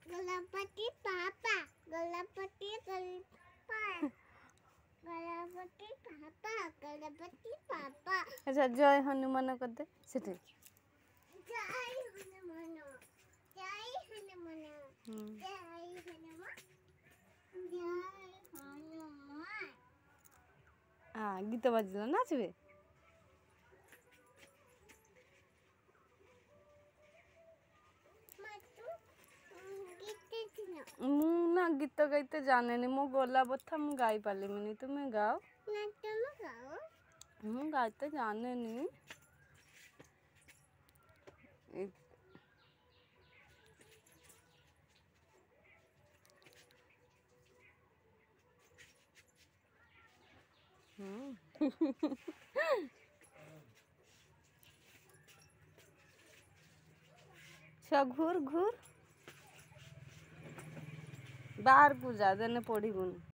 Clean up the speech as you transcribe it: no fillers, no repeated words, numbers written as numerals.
गणपति पापा गणपति पापा। अच्छा जय हनुमान करते सेठी जय हनुमान जय हनुमान जय हनुमान जय हनुमान। हाँ गीत बाजिल नाचबे मु ना गीत गाइते जाने मो गला बथा मु गाई पालिमिनी तुम्हें गाओ मु गाइते जाने घूर घूर बाहर को जा देने पड़ीबुन।